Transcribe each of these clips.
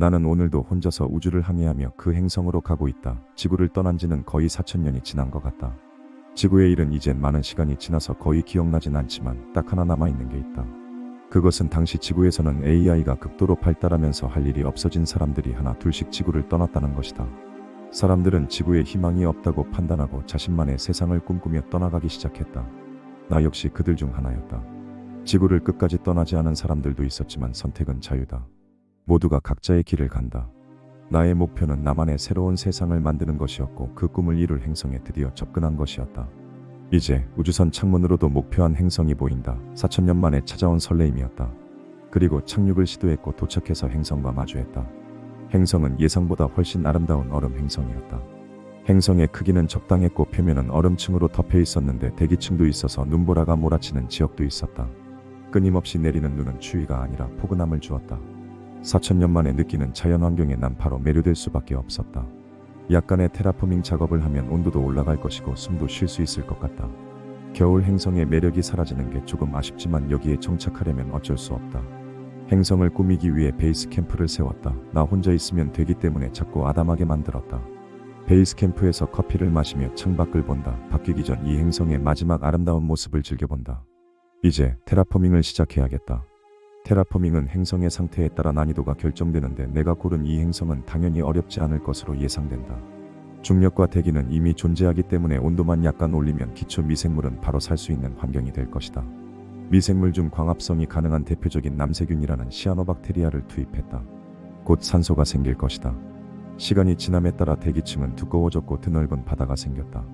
나는 오늘도 혼자서 우주를 항해하며 그 행성으로 가고 있다. 지구를 떠난 지는 거의 4천년이 지난 것 같다. 지구의 일은 이젠 많은 시간이 지나서 거의 기억나진 않지만 딱 하나 남아있는 게 있다. 그것은 당시 지구에서는 AI가 극도로 발달하면서 할 일이 없어진 사람들이 하나 둘씩 지구를 떠났다는 것이다. 사람들은 지구에 희망이 없다고 판단하고 자신만의 세상을 꿈꾸며 떠나가기 시작했다. 나 역시 그들 중 하나였다. 지구를 끝까지 떠나지 않은 사람들도 있었지만 선택은 자유다. 모두가 각자의 길을 간다. 나의 목표는 나만의 새로운 세상을 만드는 것이었고 그 꿈을 이룰 행성에 드디어 접근한 것이었다. 이제 우주선 창문으로도 목표한 행성이 보인다. 4천년 만에 찾아온 설레임이었다. 그리고 착륙을 시도했고 도착해서 행성과 마주했다. 행성은 예상보다 훨씬 아름다운 얼음 행성이었다. 행성의 크기는 적당했고 표면은 얼음층으로 덮여 있었는데 대기층도 있어서 눈보라가 몰아치는 지역도 있었다. 끊임없이 내리는 눈은 추위가 아니라 포근함을 주었다. 4천년 만에 느끼는 자연환경에 난 바로 매료될 수밖에 없었다. 약간의 테라포밍 작업을 하면 온도도 올라갈 것이고 숨도 쉴 수 있을 것 같다. 겨울 행성의 매력이 사라지는 게 조금 아쉽지만 여기에 정착하려면 어쩔 수 없다. 행성을 꾸미기 위해 베이스 캠프를 세웠다. 나 혼자 있으면 되기 때문에 자꾸 아담하게 만들었다. 베이스 캠프에서 커피를 마시며 창밖을 본다. 바뀌기 전 이 행성의 마지막 아름다운 모습을 즐겨본다. 이제 테라포밍을 시작해야겠다. 테라포밍은 행성의 상태에 따라 난이도가 결정되는데 내가 고른 이 행성은 당연히 어렵지 않을 것으로 예상된다. 중력과 대기는 이미 존재하기 때문에 온도만 약간 올리면 기초 미생물은 바로 살 수 있는 환경이 될 것이다. 미생물 중 광합성이 가능한 대표적인 남세균이라는 시아노박테리아를 투입했다. 곧 산소가 생길 것이다. 시간이 지남에 따라 대기층은 두꺼워졌고 드넓은 바다가 생겼다.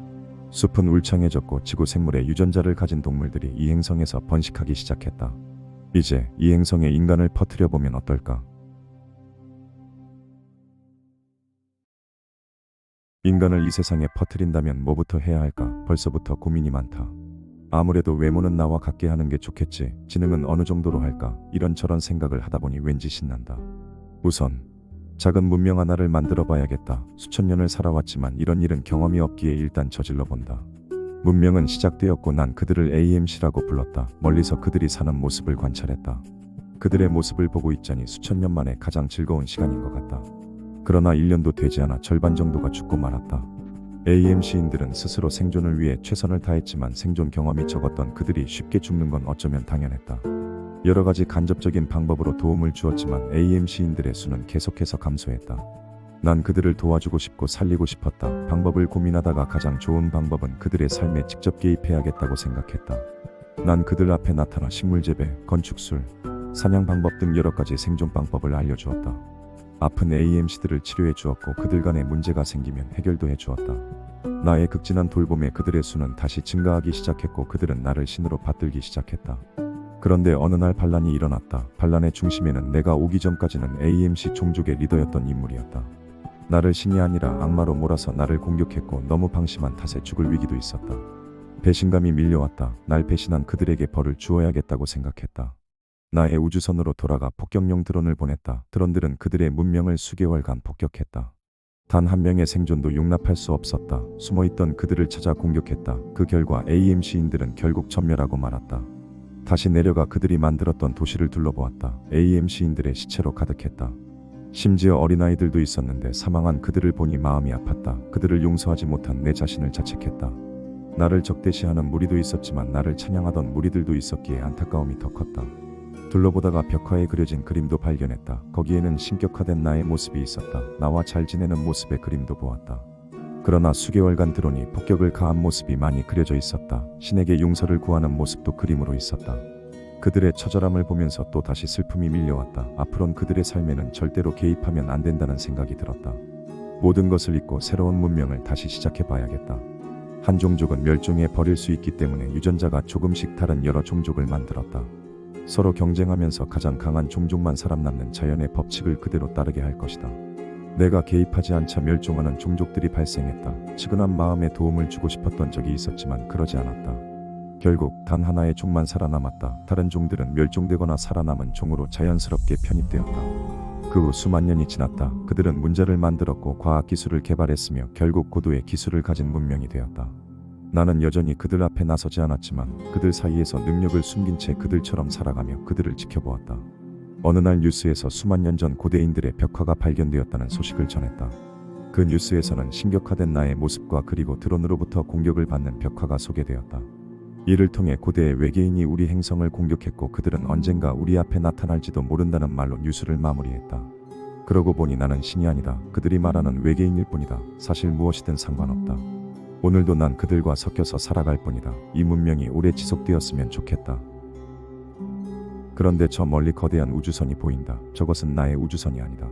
숲은 울창해졌고 지구 생물의 유전자를 가진 동물들이 이 행성에서 번식하기 시작했다. 이제 이 행성에 인간을 퍼뜨려 보면 어떨까? 인간을 이 세상에 퍼뜨린다면 뭐부터 해야 할까? 벌써부터 고민이 많다. 아무래도 외모는 나와 같게 하는 게 좋겠지. 지능은 어느 정도로 할까? 이런저런 생각을 하다 보니 왠지 신난다. 우선 작은 문명 하나를 만들어 봐야겠다. 수천 년을 살아왔지만 이런 일은 경험이 없기에 일단 저질러 본다. 문명은 시작되었고 난 그들을 AMC라고 불렀다. 멀리서 그들이 사는 모습을 관찰했다. 그들의 모습을 보고 있자니 수천 년 만에 가장 즐거운 시간인 것 같다. 그러나 1년도 되지 않아 절반 정도가 죽고 말았다. AMC인들은 스스로 생존을 위해 최선을 다했지만 생존 경험이 적었던 그들이 쉽게 죽는 건 어쩌면 당연했다. 여러 가지 간접적인 방법으로 도움을 주었지만 AMC인들의 수는 계속해서 감소했다. 난 그들을 도와주고 싶고 살리고 싶었다. 방법을 고민하다가 가장 좋은 방법은 그들의 삶에 직접 개입해야겠다고 생각했다. 난 그들 앞에 나타나 식물재배, 건축술, 사냥 방법 등 여러 가지 생존 방법을 알려주었다. 아픈 AMC들을 치료해 주었고 그들 간에 문제가 생기면 해결도 해주었다. 나의 극진한 돌봄에 그들의 수는 다시 증가하기 시작했고 그들은 나를 신으로 받들기 시작했다. 그런데 어느 날 반란이 일어났다. 반란의 중심에는 내가 오기 전까지는 AMC 종족의 리더였던 인물이었다. 나를 신이 아니라 악마로 몰아서 나를 공격했고 너무 방심한 탓에 죽을 위기도 있었다. 배신감이 밀려왔다. 날 배신한 그들에게 벌을 주어야겠다고 생각했다. 나의 우주선으로 돌아가 폭격용 드론을 보냈다. 드론들은 그들의 문명을 수개월간 폭격했다. 단 한 명의 생존도 용납할 수 없었다. 숨어있던 그들을 찾아 공격했다. 그 결과 AMC인들은 결국 전멸하고 말았다. 다시 내려가 그들이 만들었던 도시를 둘러보았다. AMC인들의 시체로 가득했다. 심지어 어린아이들도 있었는데 사망한 그들을 보니 마음이 아팠다. 그들을 용서하지 못한 내 자신을 자책했다. 나를 적대시하는 무리도 있었지만 나를 찬양하던 무리들도 있었기에 안타까움이 더 컸다. 둘러보다가 벽화에 그려진 그림도 발견했다. 거기에는 신격화된 나의 모습이 있었다. 나와 잘 지내는 모습의 그림도 보았다. 그러나 수개월간 드론이 폭격을 가한 모습이 많이 그려져 있었다. 신에게 용서를 구하는 모습도 그림으로 있었다. 그들의 처절함을 보면서 또 다시 슬픔이 밀려왔다. 앞으론 그들의 삶에는 절대로 개입하면 안 된다는 생각이 들었다. 모든 것을 잊고 새로운 문명을 다시 시작해봐야겠다. 한 종족은 멸종해 버릴 수 있기 때문에 유전자가 조금씩 다른 여러 종족을 만들었다. 서로 경쟁하면서 가장 강한 종족만 살아남는 자연의 법칙을 그대로 따르게 할 것이다. 내가 개입하지 않자 멸종하는 종족들이 발생했다. 측은한 마음에 도움을 주고 싶었던 적이 있었지만 그러지 않았다. 결국 단 하나의 종만 살아남았다. 다른 종들은 멸종되거나 살아남은 종으로 자연스럽게 편입되었다. 그 후 수만 년이 지났다. 그들은 문자를 만들었고 과학기술을 개발했으며 결국 고도의 기술을 가진 문명이 되었다. 나는 여전히 그들 앞에 나서지 않았지만 그들 사이에서 능력을 숨긴 채 그들처럼 살아가며 그들을 지켜보았다. 어느 날 뉴스에서 수만 년 전 고대인들의 벽화가 발견되었다는 소식을 전했다. 그 뉴스에서는 신격화된 나의 모습과 그리고 드론으로부터 공격을 받는 벽화가 소개되었다. 이를 통해 고대의 외계인이 우리 행성을 공격했고 그들은 언젠가 우리 앞에 나타날지도 모른다는 말로 뉴스를 마무리했다. 그러고 보니 나는 신이 아니다. 그들이 말하는 외계인일 뿐이다. 사실 무엇이든 상관없다. 오늘도 난 그들과 섞여서 살아갈 뿐이다. 이 문명이 오래 지속되었으면 좋겠다. 그런데 저 멀리 거대한 우주선이 보인다. 저것은 나의 우주선이 아니다.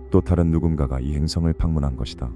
또 다른 누군가가 이 행성을 방문한 것이다.